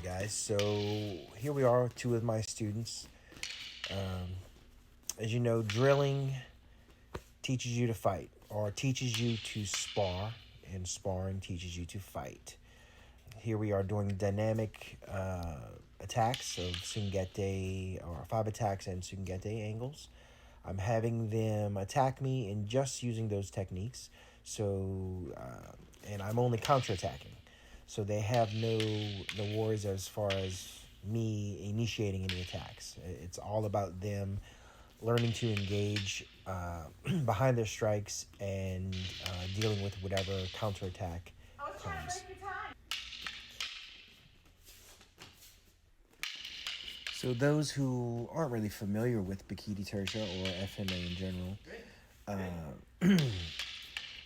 guys, so here we are, two of my students. As you know, drilling teaches you to fight, or teaches you to spar, and sparring teaches you to fight. Here we are doing dynamic attacks of Sungkete, or 5 attacks and Sungkete angles. I'm having them attack me and just using those techniques. So, and I'm only counterattacking. So they have no worries as far as me initiating any attacks. It's all about them learning to engage behind their strikes and dealing with whatever counterattack comes. So those who aren't really familiar with Bikini Tertia or FMA in general,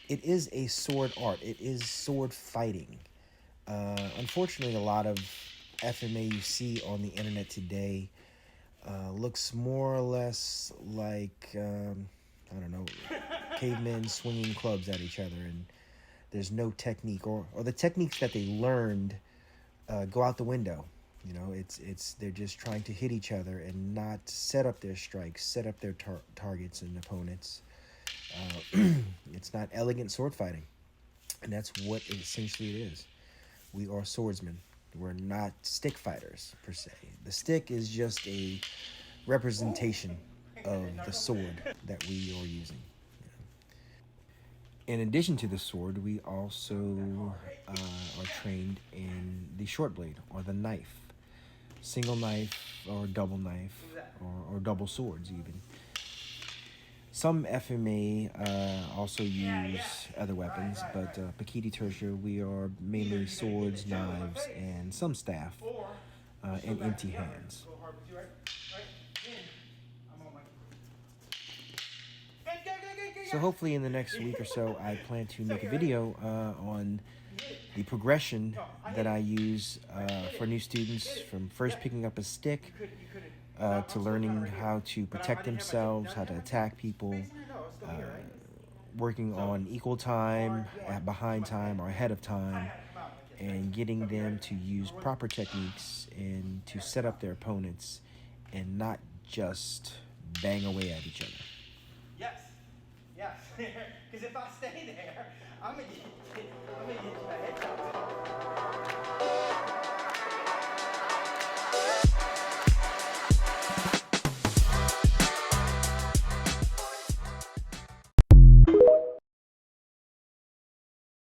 it is a sword art. It is sword fighting. Unfortunately, a lot of FMA you see on the internet today looks more or less like, I don't know, cavemen swinging clubs at each other, and there's no technique, or the techniques that they learned go out the window. You know, they're just trying to hit each other and not set up their strikes, set up their targets and opponents. It's not elegant sword fighting, and that's what essentially it is. We are swordsmen. We're not stick fighters, per se. The stick is just a representation of the sword that we are using. In addition to the sword, we also are trained in the short blade, or the knife. Single knife, or double knife, or double swords even. Some FMA also use other weapons, but Bikini Tertia, we are mainly swords, knives, and some staff, and empty hands. So hopefully in the next week or so, I plan to make a video on the progression that I use for new students, from first picking up a stick to learning how to protect themselves, how to attack people, working on equal time, behind time, or ahead of time, and getting them to use proper techniques and to set up their opponents and not just bang away at each other. Yes, because if I stay there, I'm gonna get my head chopped.